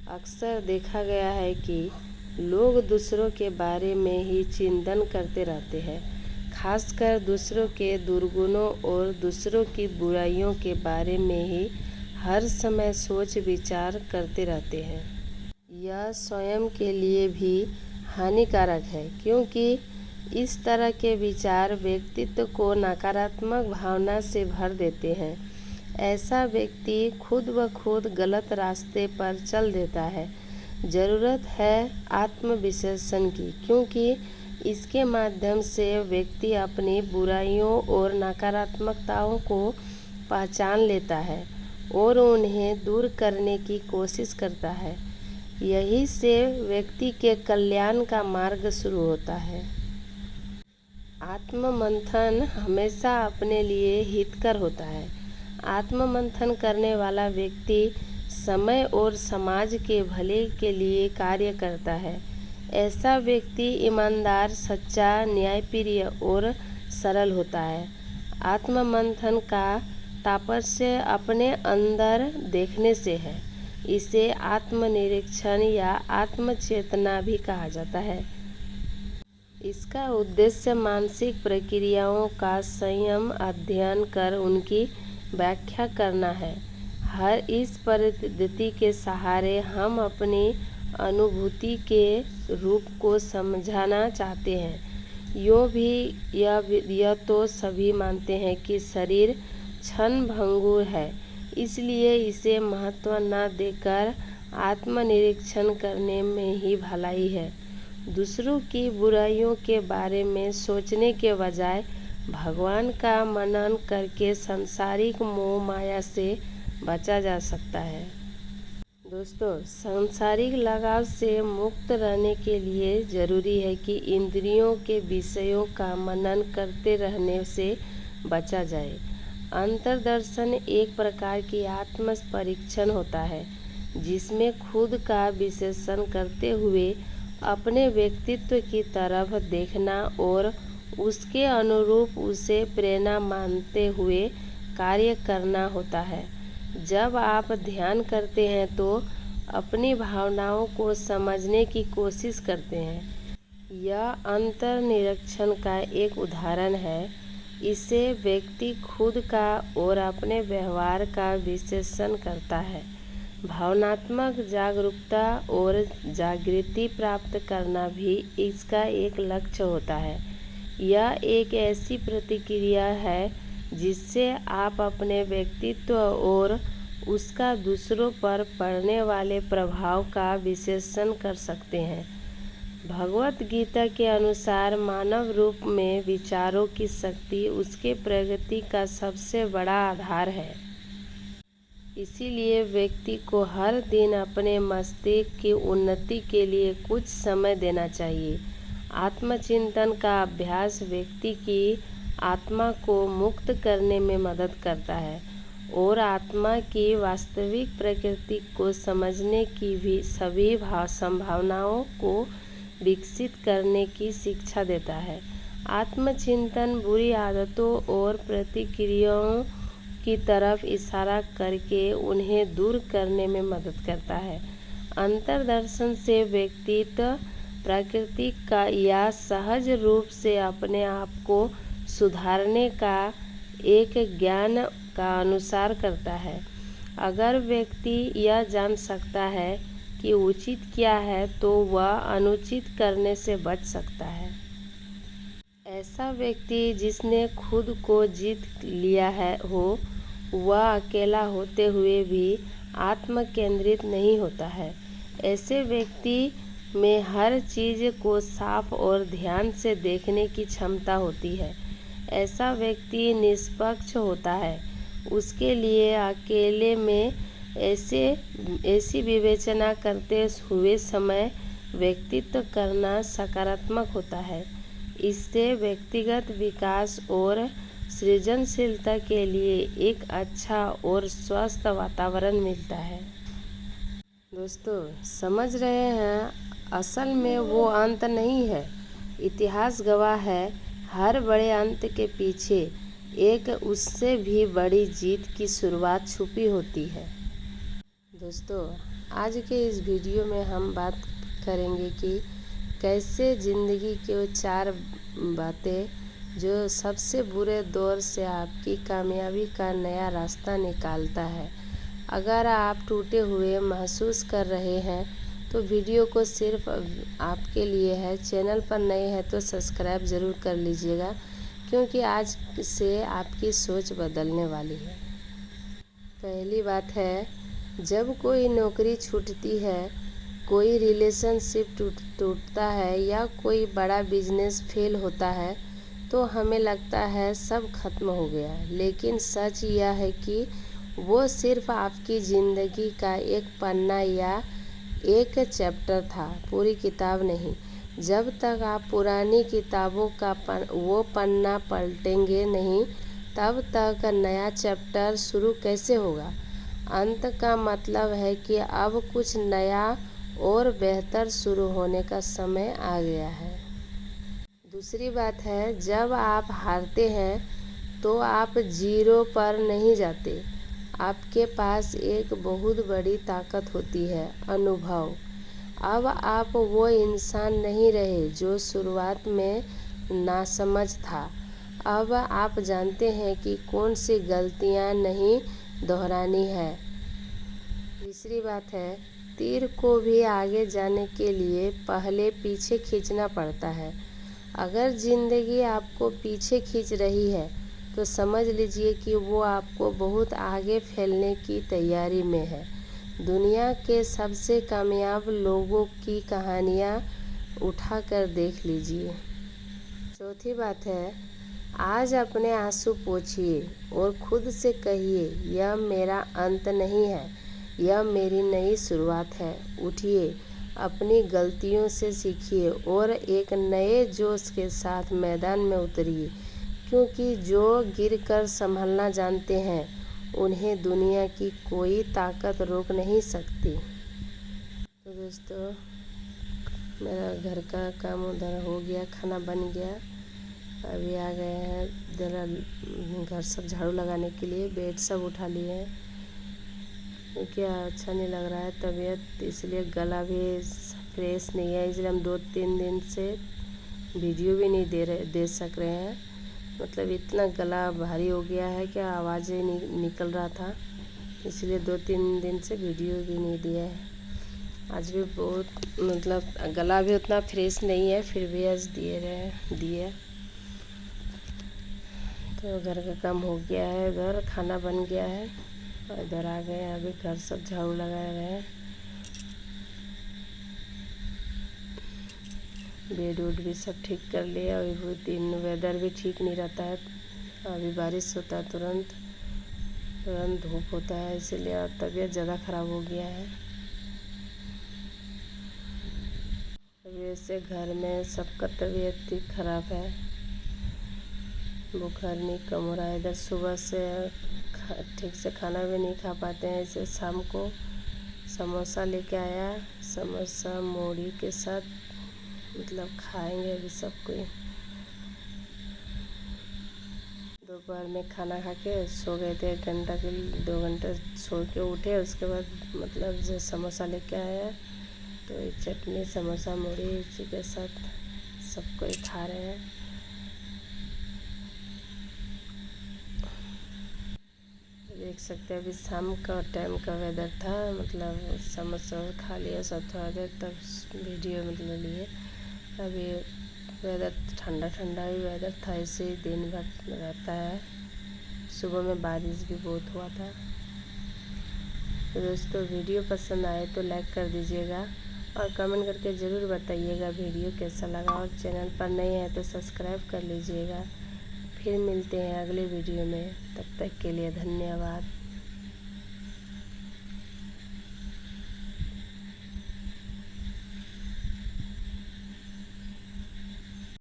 अक्सर देखा गया है कि लोग दूसरों के बारे में ही चिंतन करते रहते हैं, खासकर दूसरों के दुर्गुणों और दूसरों की बुराइयों के बारे में ही हर समय सोच विचार करते रहते हैं। यह स्वयं के लिए भी हानिकारक है, क्योंकि इस तरह के विचार व्यक्तित्व को नकारात्मक भावना से भर देते हैं। ऐसा व्यक्ति खुद ब खुद गलत रास्ते पर चल देता है। ज़रूरत है आत्मविश्लेषण की, क्योंकि इसके माध्यम से व्यक्ति अपनी बुराइयों और नकारात्मकताओं को पहचान लेता है और उन्हें दूर करने की कोशिश करता है। यही से व्यक्ति के कल्याण का मार्ग शुरू होता है। आत्ममंथन हमेशा अपने लिए हितकर होता है। आत्ममंथन करने वाला व्यक्ति समय और समाज के भले के लिए कार्य करता है। ऐसा व्यक्ति ईमानदार, सच्चा, न्यायप्रिय और सरल होता है। आत्ममंथन का तात्पर्य अपने अंदर देखने से है। इसे आत्मनिरीक्षण या आत्मचेतना भी कहा जाता है। इसका उद्देश्य मानसिक प्रक्रियाओं का संयम अध्ययन कर उनकी व्याख्या करना है। हर इस पद्धति के सहारे हम अपनी अनुभूति के रूप को समझना चाहते हैं। यह तो सभी मानते हैं कि शरीर क्षण-भंगुर है, इसलिए इसे महत्व न देकर आत्मनिरीक्षण करने में ही भलाई है। दूसरों की बुराइयों के बारे में सोचने के बजाय भगवान का मनन करके सांसारिक मोह माया से बचा जा सकता है। दोस्तों, सांसारिक लगाव से मुक्त रहने के लिए जरूरी है कि इंद्रियों के विषयों का मनन करते रहने से बचा जाए। अंतर्दर्शन एक प्रकार की आत्म परीक्षण होता है, जिसमें खुद का विश्लेषण करते हुए अपने व्यक्तित्व की तरफ देखना और उसके अनुरूप उसे प्रेरणा मानते हुए कार्य करना होता है। जब आप ध्यान करते हैं तो अपनी भावनाओं को समझने की कोशिश करते हैं। यह अंतर्निरीक्षण का एक उदाहरण है। इससे व्यक्ति खुद का और अपने व्यवहार का विश्लेषण करता है। भावनात्मक जागरूकता और जागृति प्राप्त करना भी इसका एक लक्ष्य होता है। यह एक ऐसी प्रतिक्रिया है जिससे आप अपने व्यक्तित्व और उसका दूसरों पर पड़ने वाले प्रभाव का विश्लेषण कर सकते हैं। भगवत गीता के अनुसार मानव रूप में विचारों की शक्ति उसके प्रगति का सबसे बड़ा आधार है। इसीलिए व्यक्ति को हर दिन अपने मस्तिष्क की उन्नति के लिए कुछ समय देना चाहिए। आत्मचिंतन का अभ्यास व्यक्ति की आत्मा को मुक्त करने में मदद करता है और आत्मा की वास्तविक प्रकृति को समझने की भी सभी संभावनाओं को विकसित करने की शिक्षा देता है। आत्मचिंतन बुरी आदतों और प्रतिक्रियाओं की तरफ इशारा करके उन्हें दूर करने में मदद करता है। अंतर्दर्शन से व्यक्तित्व प्रकृति का या सहज रूप से अपने आप को सुधारने का एक ज्ञान का अनुसार करता है। अगर व्यक्ति यह जान सकता है कि उचित क्या है, तो वह अनुचित करने से बच सकता है। ऐसा व्यक्ति जिसने खुद को जीत लिया हो, वह अकेला होते हुए भी आत्म केंद्रित नहीं होता है। ऐसे व्यक्ति में हर चीज़ को साफ और ध्यान से देखने की क्षमता होती है। ऐसा व्यक्ति निष्पक्ष होता है। उसके लिए अकेले में ऐसी विवेचना करते हुए समय व्यक्तित्व करना सकारात्मक होता है। इससे व्यक्तिगत विकास और सृजनशीलता के लिए एक अच्छा और स्वस्थ वातावरण मिलता है। दोस्तों, समझ रहे हैं, असल में वो अंत नहीं है। इतिहास गवाह है, हर बड़े अंत के पीछे एक उससे भी बड़ी जीत की शुरुआत छुपी होती है। दोस्तों, आज के इस वीडियो में हम बात करेंगे कि कैसे ज़िंदगी की वो 4 बातें जो सबसे बुरे दौर से आपकी कामयाबी का नया रास्ता निकालता है। अगर आप टूटे हुए महसूस कर रहे हैं तो वीडियो को सिर्फ आपके लिए है। चैनल पर नए हैं तो सब्सक्राइब ज़रूर कर लीजिएगा, क्योंकि आज से आपकी सोच बदलने वाली है। पहली बात है, जब कोई नौकरी छूटती है, कोई रिलेशनशिप टूटता है या कोई बड़ा बिजनेस फेल होता है तो हमें लगता है सब खत्म हो गया। लेकिन सच यह है कि वो सिर्फ आपकी ज़िंदगी का एक पन्ना या एक चैप्टर था, पूरी किताब नहीं। जब तक आप पुरानी किताबों का वो पन्ना पलटेंगे नहीं, तब तक नया चैप्टर शुरू कैसे होगा। अंत का मतलब है कि अब कुछ नया और बेहतर शुरू होने का समय आ गया है। दूसरी बात है, जब आप हारते हैं तो आप जीरो पर नहीं जाते। आपके पास एक बहुत बड़ी ताकत होती है, अनुभव। अब आप वो इंसान नहीं रहे जो शुरुआत में नासमझ था। अब आप जानते हैं कि कौन सी गलतियां नहीं दोहरानी है। तीसरी बात है, तीर को भी आगे जाने के लिए पहले पीछे खींचना पड़ता है। अगर ज़िंदगी आपको पीछे खींच रही है तो समझ लीजिए कि वो आपको बहुत आगे फैलने की तैयारी में है। दुनिया के सबसे कामयाब लोगों की कहानियाँ उठाकर देख लीजिए। चौथी बात है, आज अपने आंसू पोंछिए और खुद से कहिए, यह मेरा अंत नहीं है, यह मेरी नई शुरुआत है। उठिए, अपनी गलतियों से सीखिए और एक नए जोश के साथ मैदान में उतरिए, क्योंकि जो गिरकर संभलना जानते हैं उन्हें दुनिया की कोई ताकत रोक नहीं सकती। तो दोस्तों, मेरा घर का काम उधर हो गया, खाना बन गया। अभी आ गए हैं ज़रा घर सब झाड़ू लगाने के लिए। बेड सब उठा लिए हैं क्योंकि अच्छा नहीं लग रहा है तबीयत, इसलिए गला भी फ्रेश नहीं है। इसलिए हम 2-3 दिन से वीडियो भी नहीं दे सक रहे हैं। मतलब इतना गला भारी हो गया है कि आवाज़ें नहीं निकल रहा था, इसलिए 2-3 दिन से वीडियो भी नहीं दिया है। आज भी बहुत मतलब गला भी उतना फ्रेश नहीं है, फिर भी आज दिए। तो घर का काम हो गया है, उधर खाना बन गया है और इधर आ गए हैं। अभी घर सब झाड़ू लगा रहे हैं। बेड वुड भी सब ठीक कर लिया। अभी वो दिन वेदर भी ठीक नहीं रहता है, अभी बारिश होता है तुरंत धूप होता है, इसीलिए तबीयत ज़्यादा ख़राब हो गया है। अभी ऐसे घर में सबका तबीयत ही ख़राब है, बुखार नहीं कम हो रहा है। इधर सुबह से ठीक से खाना भी नहीं खा पाते हैं। इसे शाम को समोसा लेके आया, समोसा मूढ़ी के साथ मतलब खाएंगे अभी सब कोई। दोपहर में खाना खा के सो गए थे, 1 घंटा के लिए 2 घंटा सो के उठे। उसके बाद मतलब जो समोसा लेके आया तो चटनी समोसा मूढ़ी इसी के साथ सब कोई खा रहे हैं। देख सकते हैं अभी शाम का टाइम का वेदर था, मतलब समोसा खा लिया सब थोड़ा देर, तब वीडियो मतलब लिए। अभी वेदर ठंडा ही वेदर था, ऐसे ही दिन भर रहता है। सुबह में बारिश भी बहुत हुआ था। तो दोस्तों, वीडियो पसंद आए तो लाइक कर दीजिएगा और कमेंट करके ज़रूर बताइएगा वीडियो कैसा लगा। और चैनल पर नए हैं तो सब्सक्राइब कर लीजिएगा। फिर मिलते हैं अगले वीडियो में, तब तक के लिए धन्यवाद।